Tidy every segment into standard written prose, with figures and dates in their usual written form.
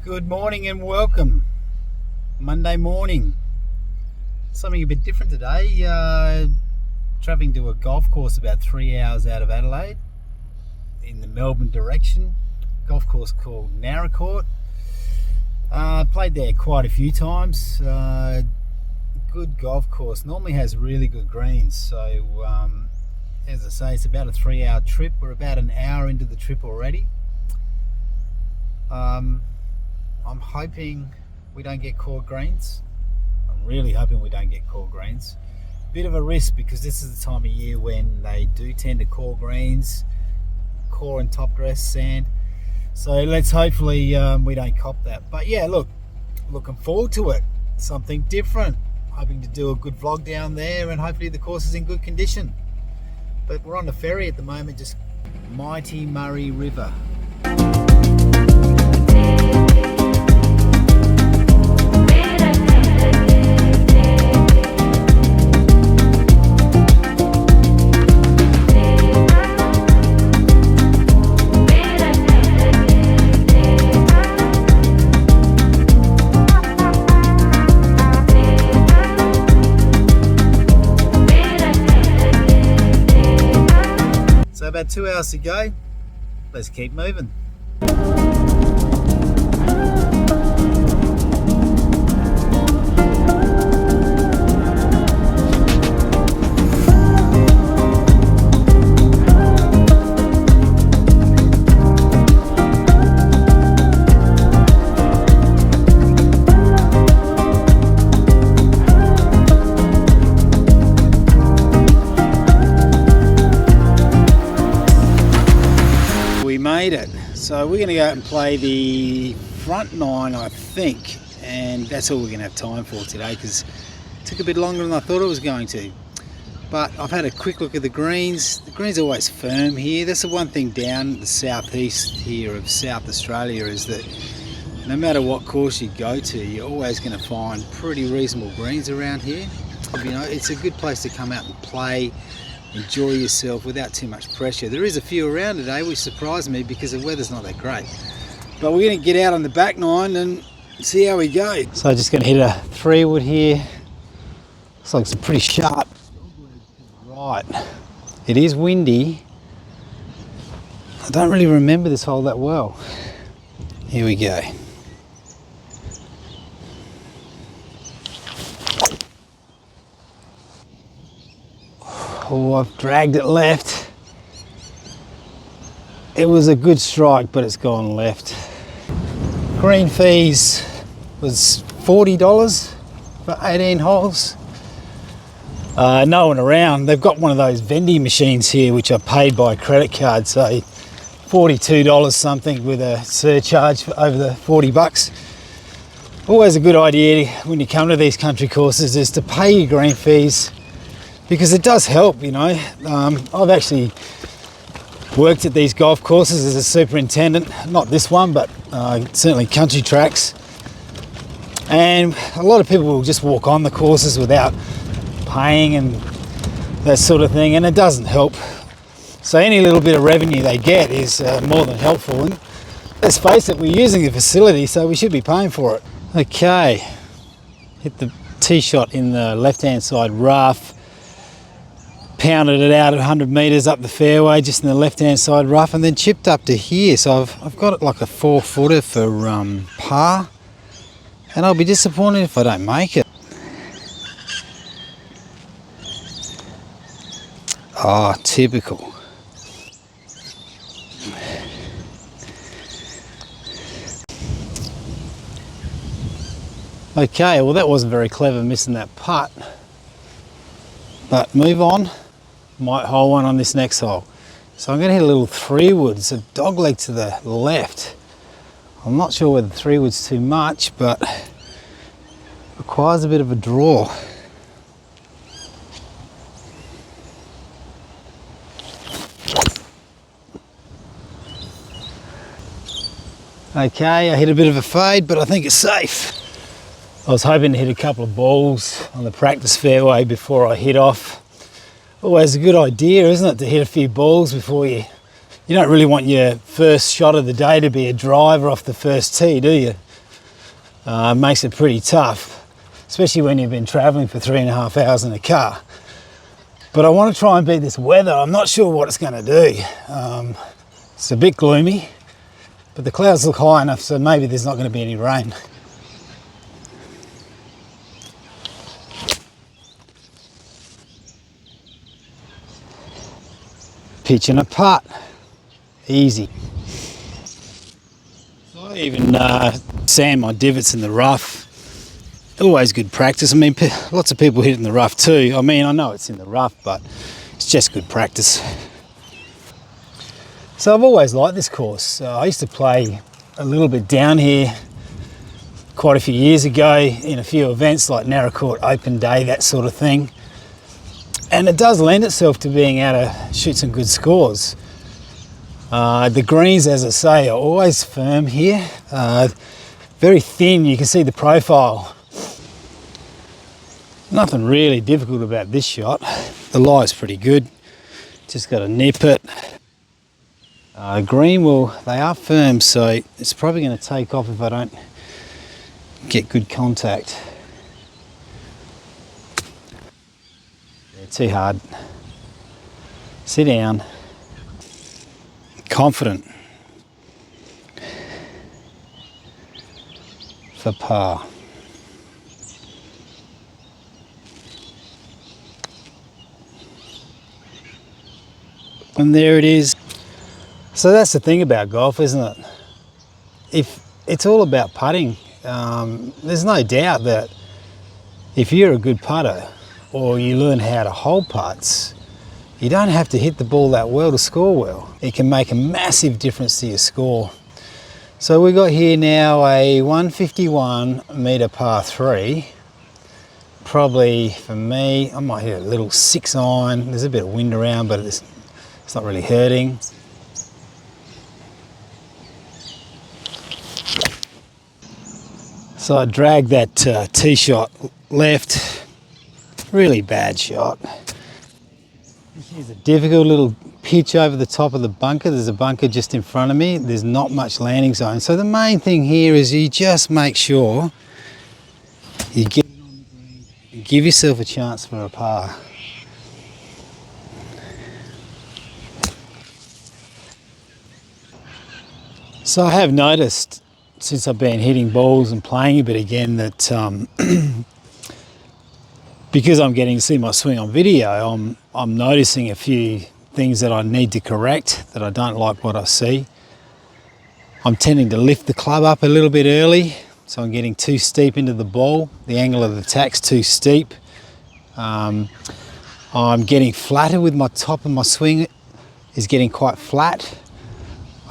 Good morning and welcome. Monday morning. Something a bit different today. Travelling to a golf course about 3 hours out of Adelaide in the Melbourne direction. Golf course called Naracoorte. Played there quite a few times. Good golf course. Normally has really good greens. So as I say, it's about a 3 hour trip. We're about an hour into the trip already. I'm hoping we don't get caught greens. I'm really hoping we don't get caught greens. Bit of a risk because this is the time of year when they do tend to call greens, core and top dress sand. So let's hopefully we don't cop that. But yeah, look, looking forward to it. Something different. Hoping to do a good vlog down there and hopefully the course is in good condition. But we're on the ferry at the moment, just mighty Murray River. So about 2 hours to go. Let's keep moving. Made it. So we're going to go out and play the front nine, I think, and that's all we're going to have time for today because it took a bit longer than I thought it was going to. But I've had a quick look at the greens. The greens are always firm here. That's the one thing down the southeast here of South Australia, is that no matter what course you go to, you're always going to find pretty reasonable greens around here. You know, it's a good place to come out and play, enjoy yourself without too much pressure. There is a few around today, which surprised me because the weather's not that great. But we're going to get out on the back nine and see how we go. So just going to hit a 3-wood here. Looks like it's a pretty sharp. Right. It is windy. I don't really remember this hole that well. Here we go. Oh, I've dragged it left. It was a good strike, but it's gone left. Green fees was $40 for 18 holes. No one around. They've got one of those vending machines here, which are paid by credit card, so $42 something with a surcharge for over the 40 bucks. Always a good idea when you come to these country courses is to pay your green fees, because it does help, you know. I've actually worked at these golf courses as a superintendent, not this one, but certainly country tracks. And a lot of people will just walk on the courses without paying and that sort of thing, and it doesn't help. So any little bit of revenue they get is more than helpful. And let's face it, we're using the facility, so we should be paying for it. Okay, hit the tee shot in the left-hand side rough. Pounded it out at 100 metres up the fairway, just in the left-hand side rough, and then chipped up to here. So I've got it like a 4-footer for par, and I'll be disappointed if I don't make it. Oh, typical. Okay, well that wasn't very clever, missing that putt. But move on. Might hole one on this next hole. So I'm going to hit a little 3-wood. It's a dogleg to the left. I'm not sure whether 3-wood's too much, but requires a bit of a draw. Okay, I hit a bit of a fade, but I think it's safe. I was hoping to hit a couple of balls on the practice fairway before I hit off. Always a good idea, isn't it, to hit a few balls before you don't really want your first shot of the day to be a driver off the first tee, do you? makes it pretty tough, especially when you've been traveling for 3.5 hours in a car. But I want to try and beat this weather. I'm not sure what it's going to do. It's a bit gloomy, but the clouds look high enough, so maybe there's not going to be any rain. Pitching a putt, easy. So I even sand my divots in the rough. Always good practice. I mean, lots of people hit in the rough too. I mean, I know it's in the rough, but it's just good practice. So I've always liked this course. I used to play a little bit down here quite a few years ago in a few events like Naracoorte Open Day, that sort of thing. And it does lend itself to being able to shoot some good scores. The greens, as I say, are always firm here. Very thin, you can see the profile. Nothing really difficult about this shot. The lie's pretty good. Just got to nip it. Green, well, they are firm, so it's probably going to take off if I don't get good contact. Yeah, too hard. Sit down. Confident. For par. And there it is. So that's the thing about golf, isn't it? If it's all about putting, there's no doubt that if you're a good putter or you learn how to hold putts, you don't have to hit the ball that well to score well. It can make a massive difference to your score. So we got here now a 151 metre par 3. Probably for me, I might hit a little 6 iron. There's a bit of wind around, but it's not really hurting. So I dragged that tee shot left. Really bad shot. Here's a difficult little pitch over the top of the bunker. There's a bunker just in front of me. There's not much landing zone. So the main thing here is you just make sure you get it on the green and give yourself a chance for a par. So I have noticed since I've been hitting balls and playing a bit again that because I'm getting to see my swing on video, I'm noticing a few things that I need to correct, that I don't like what I see. I'm tending to lift the club up a little bit early, so I'm getting too steep into the ball. The angle of the attack's too steep. I'm getting flatter with my top of my swing is getting quite flat.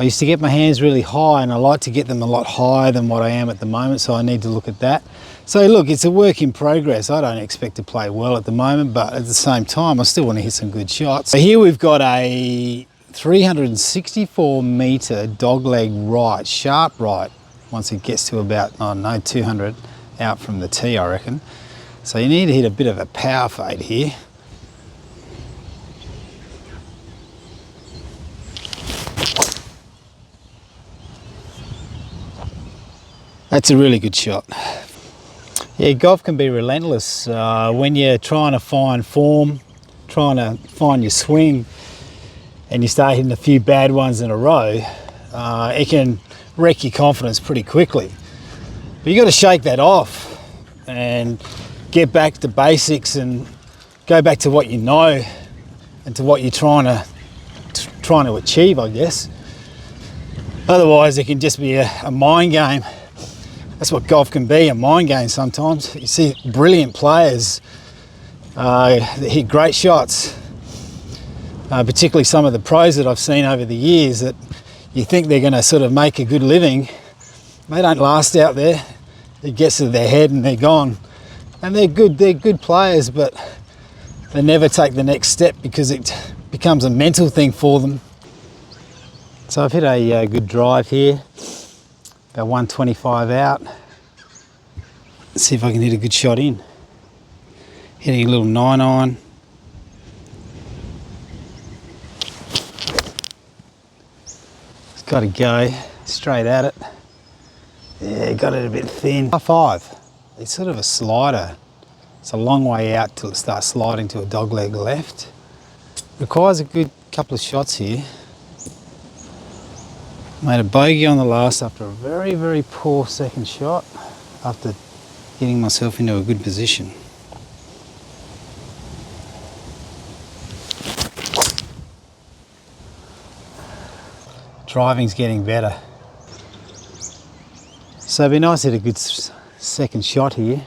I used to get my hands really high and I like to get them a lot higher than what I am at the moment, so I need to look at that. So look, it's a work in progress. I don't expect to play well at the moment, but at the same time, I still want to hit some good shots. So here we've got a 364 metre dogleg right, sharp right, once it gets to about, 200 out from the tee, I reckon. So you need to hit a bit of a power fade here. That's a really good shot. Yeah, golf can be relentless when you're trying to find form, trying to find your swing, and you start hitting a few bad ones in a row. It can wreck your confidence pretty quickly. But you got to shake that off and get back to basics and go back to what you know and to what you're trying to achieve, I guess. Otherwise, it can just be a mind game. That's what golf can be, a mind game sometimes. You see brilliant players that hit great shots, particularly some of the pros that I've seen over the years that you think they're going to sort of make a good living. They don't last out there. It gets to their head and they're gone. And they're good players, but they never take the next step because it becomes a mental thing for them. So I've hit a good drive here. About 125 out. Let's see if I can hit a good shot in. Hitting a little 9 iron. It's got to go straight at it. Yeah, got it a bit thin. Par 5. It's sort of a slider. It's a long way out till it starts sliding to a dogleg left. Requires a good couple of shots here. Made a bogey on the last after a very, very poor second shot after getting myself into a good position. Driving's getting better. So it'd be nice to hit a good second shot here.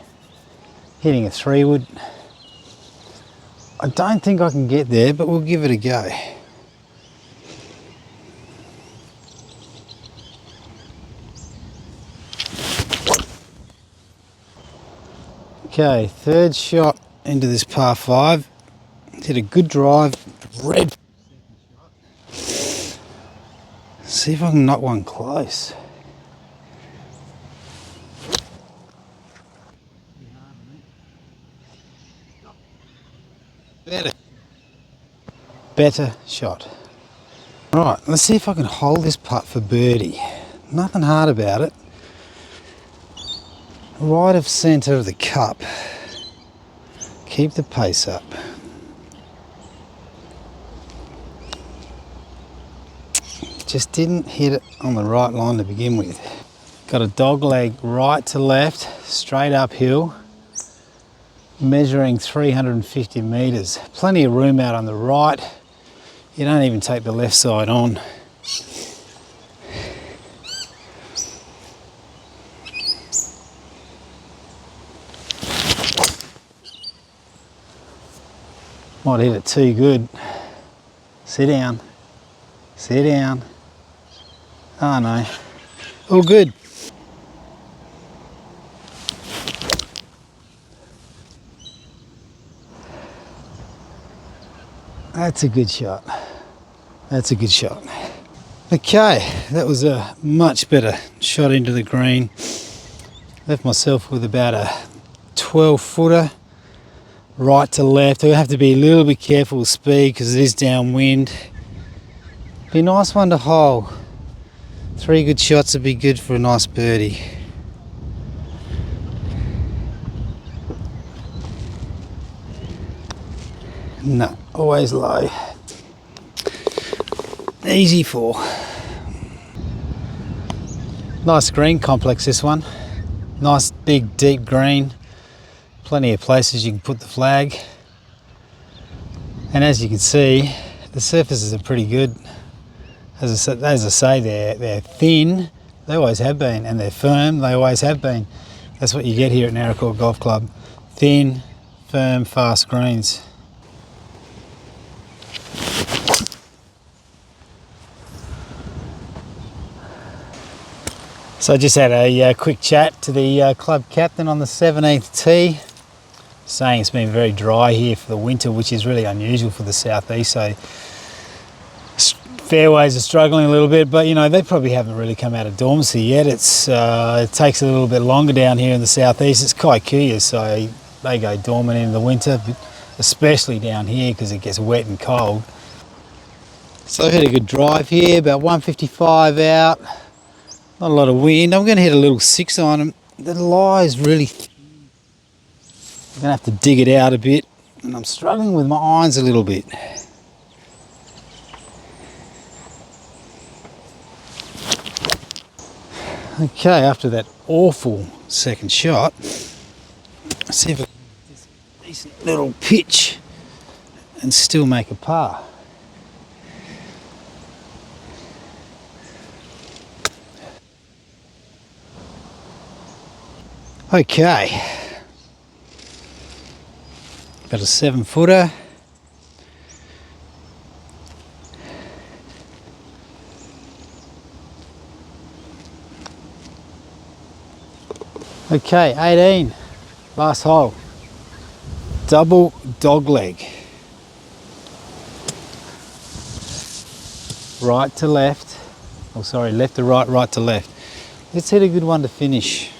Hitting a 3-wood. I don't think I can get there, but we'll give it a go. Okay, third shot into this par 5. Hit a good drive, red. See if I can knock one close. Better shot. Right, let's see if I can hold this putt for birdie. Nothing hard about it. Right of centre of the cup. Keep the pace up. Just didn't hit it on the right line to begin with. Got a dog leg right to left, straight uphill, measuring 350 metres. Plenty of room out on the right. You don't even take the left side on. Might hit it too good. Sit down. Sit down. Oh no. All good. That's a good shot. That's a good shot. Okay, that was a much better shot into the green. Left myself with about a 12-footer, right to left. I have to be a little bit careful with speed because it is downwind. Be a nice one to hole. 3 good shots would be good for a nice birdie. No, always low. Easy 4. Nice green complex, this one. Nice big deep green. Plenty of places you can put the flag. And as you can see, the surfaces are pretty good. As I say, they're thin. They always have been, and they're firm. They always have been. That's what you get here at Naracoorte Golf Club. Thin, firm, fast greens. So I just had a quick chat to the club captain on the 17th tee, saying it's been very dry here for the winter, which is really unusual for the southeast. So fairways are struggling a little bit, but you know, they probably haven't really come out of dormancy yet. It takes a little bit longer down here in the southeast. It's Kaikuya, so they go dormant in the winter, especially down here because it gets wet and cold. So I hit a good drive here, about 155 out. Not a lot of wind. I'm going to hit a little 6 on them. The lie is really thin. I'm going to have to dig it out a bit, and I'm struggling with my irons a little bit. Okay, after that awful second shot, let's see if I can get this decent little pitch and still make a par. Okay, about a 7-footer. Okay, 18, last hole. Double dog leg. Right to left. Oh, sorry, left to right, right to left. Let's hit a good one to finish.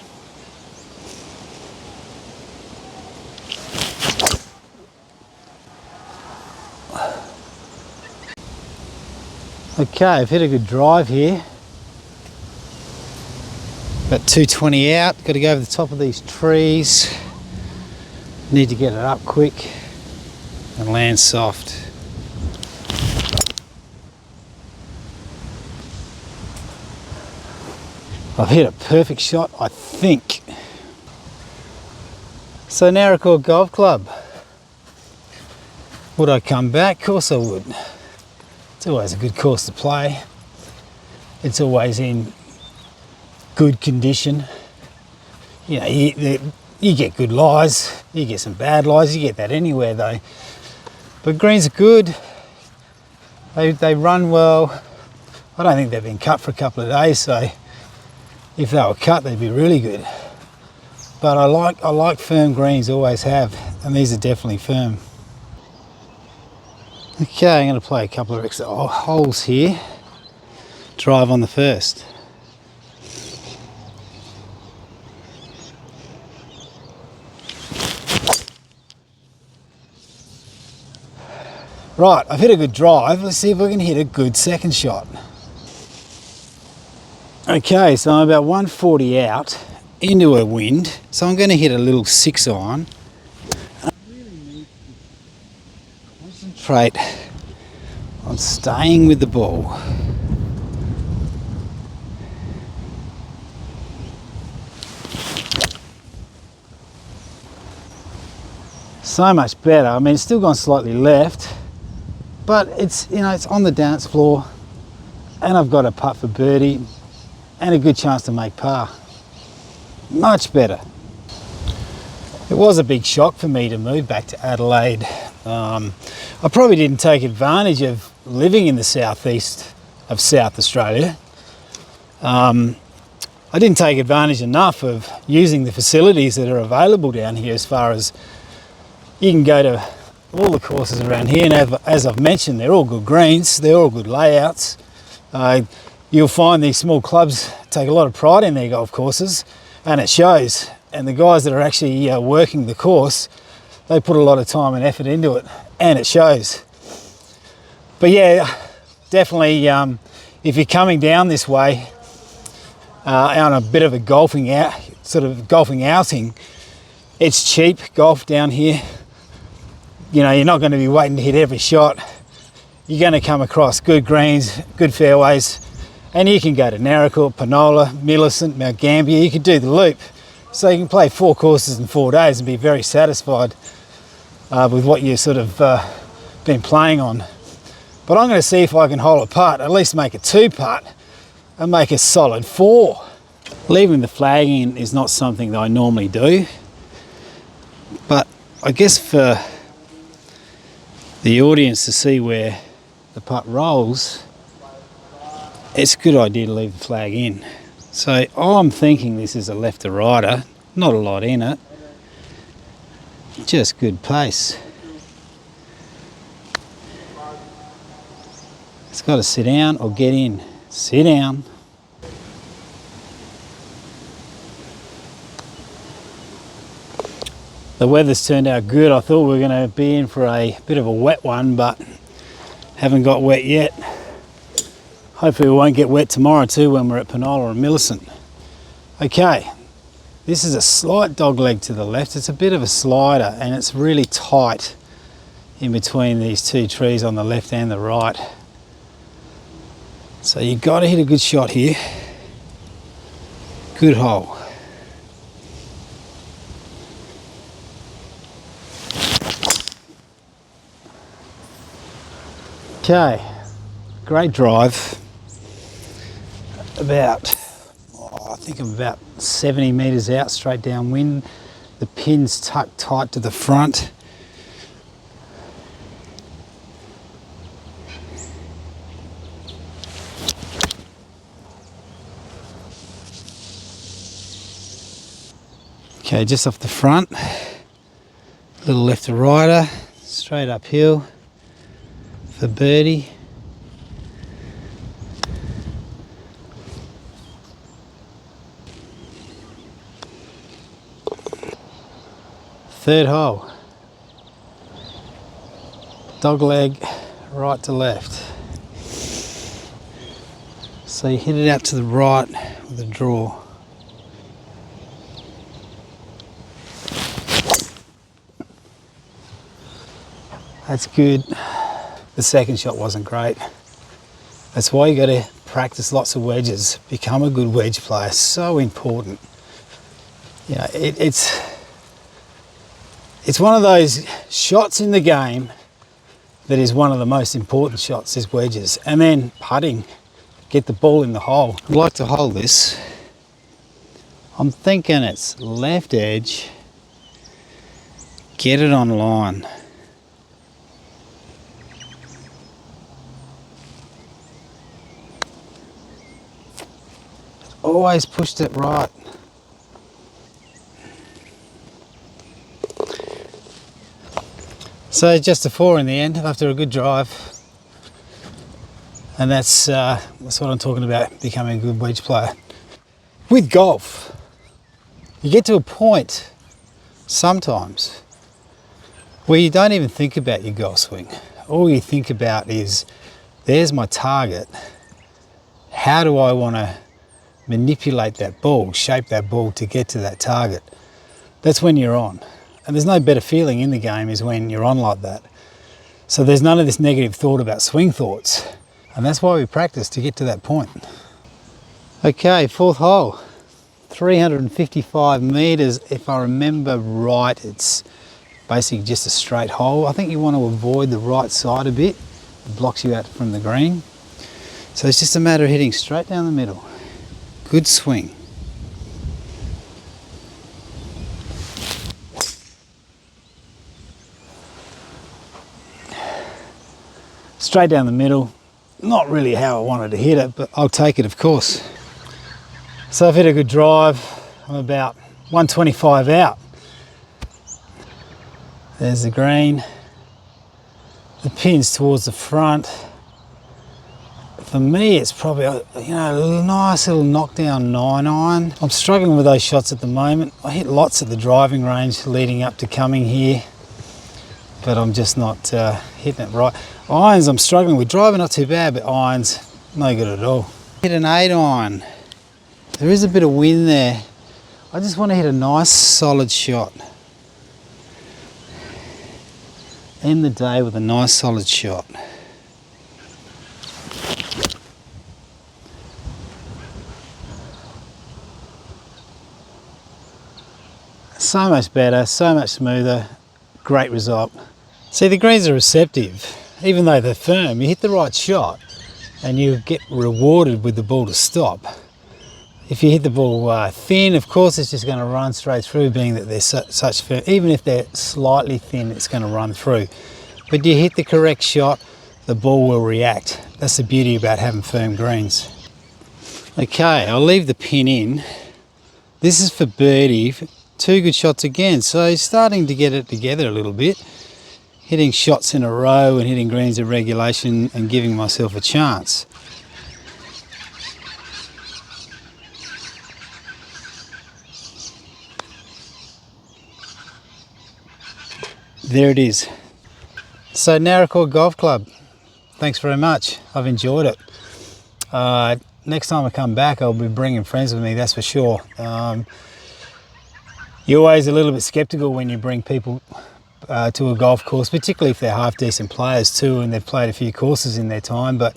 Okay, I've hit a good drive here. About 220 out, got to go over the top of these trees. Need to get it up quick and land soft. I've hit a perfect shot, I think. So Naracoorte Golf Club. Would I come back? Of course I would. It's always a good course to play. It's always in good condition. You know, you get good lies, you get some bad lies, you get that anywhere though. But greens are good. They run well. I don't think they've been cut for a couple of days, so if they were cut, they'd be really good. But I like firm greens, always have, and these are definitely firm. Okay, I'm going to play a couple of extra holes here. Drive on the first. Right, I've hit a good drive. Let's see if I can hit a good second shot. Okay, so I'm about 140 out into a wind, so I'm going to hit a little 6-iron. I really need to concentrate on staying with the ball. So much better. I mean, it's still gone slightly left, but it's, you know, it's on the dance floor, and I've got a putt for birdie and a good chance to make par. Much better. It was a big shock for me to move back to Adelaide. I probably didn't take advantage of living in the southeast of South Australia. I didn't take advantage enough of using the facilities that are available down here, as far as you can go to all the courses around here, and as I've mentioned, they're all good greens, they're all good layouts. You'll find these small clubs take a lot of pride in their golf courses, and it shows. And the guys that are actually working the course, they put a lot of time and effort into it, and it shows. But yeah, definitely, if you're coming down this way on a bit of a golfing outing, it's cheap golf down here. You know, you're not going to be waiting to hit every shot. You're going to come across good greens, good fairways, and you can go to Naracoorte, Penola, Millicent, Mount Gambier. You could do the loop. So you can play 4 courses in 4 days and be very satisfied with what you've sort of been playing on. But I'm going to see if I can hole a putt, at least make a 2-putt, and make a solid 4. Leaving the flag in is not something that I normally do, but I guess for the audience to see where the putt rolls, it's a good idea to leave the flag in. So I'm thinking this is a left to righter, not a lot in it, just good pace. It's got to sit down or get in. Sit down. The weather's turned out good. I thought we were going to be in for a bit of a wet one, but haven't got wet yet. Hopefully we won't get wet tomorrow too when we're at Penola and Millicent. Okay, this is a slight dog leg to the left. It's a bit of a slider, and it's really tight in between these 2 trees on the left and the right. So you've got to hit a good shot here. Good hole. Okay, great drive. I think I'm about 70 metres out, straight downwind. The pin's tucked tight to the front. Okay, just off the front, a little left to righter, straight uphill for birdie. Third hole, dog leg right to left. So you hit it out to the right with a draw. That's good. The second shot wasn't great. That's why you got to practice lots of wedges. Become a good wedge player. So important. You know, it's one of those shots in the game that is one of the most important shots is wedges. And then putting. Get the ball in the hole. I'd like to hold this. I'm thinking it's left edge. Get it on line. Always pushed it right. So just a 4 in the end after a good drive. And that's what I'm talking about, becoming a good wedge player. With golf, you get to a point sometimes where you don't even think about your golf swing. All you think about is, there's my target. How do I want to manipulate that ball, shape that ball to get to that target? That's when you're on. And there's no better feeling in the game is when you're on like that. So there's none of this negative thought about swing thoughts. And that's why we practice, to get to that point. Okay, 4th hole. 355 metres. If I remember right, it's basically just a straight hole. I think you want to avoid the right side a bit. It blocks you out from the green. So it's just a matter of hitting straight down the middle. Good swing. Straight down the middle. Not really how I wanted to hit it, but I'll take it, of course. So I've hit a good drive. I'm about 125 out. There's the green. The pin's towards the front. For me, it's probably a nice little knockdown 9-iron. I'm struggling with those shots at the moment. I hit lots at the driving range leading up to coming here, but I'm just not hitting it right. Irons I'm struggling with. Driving not too bad, but irons no good at all. Hit an 8-iron. There is a bit of wind there. I just want to hit a nice solid shot. End the day with a nice solid shot. So much better, so much smoother, great result. See, the greens are receptive. Even though they're firm, you hit the right shot and you get rewarded with the ball to stop. If you hit the ball thin, of course it's just going to run straight through, being that they're such firm. Even if they're slightly thin, it's going to run through. But you hit the correct shot, the ball will react. That's the beauty about having firm greens. Okay, I'll leave the pin in. This is for birdie. 2 good shots again, so starting to get it together a little bit. Hitting shots in a row and hitting greens in regulation and giving myself a chance. There it is. So Naracoorte Golf Club, thanks very much. I've enjoyed it. Next time I come back, I'll be bringing friends with me, that's for sure. You're always a little bit skeptical when you bring people to a golf course, particularly if they're half decent players too and they've played a few courses in their time, but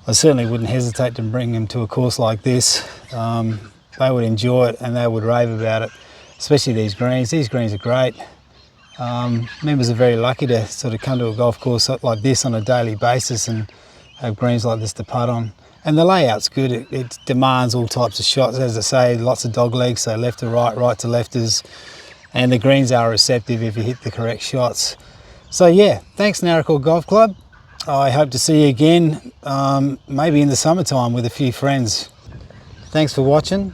I certainly wouldn't hesitate to bring them to a course like this. They would enjoy it and they would rave about it, especially these greens. These greens are great. Members are very lucky to sort of come to a golf course like this on a daily basis and have greens like this to putt on. And the layout's good. It demands all types of shots, as I say, lots of dog legs, so left to right, right to lefters. And the greens are receptive if you hit the correct shots. So yeah, thanks Naracoorte Golf Club. I hope to see you again, maybe in the summertime with a few friends. Thanks for watching.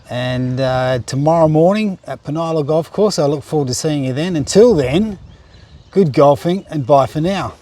And tomorrow morning at Penila Golf Course, I look forward to seeing you then. Until then, good golfing and bye for now.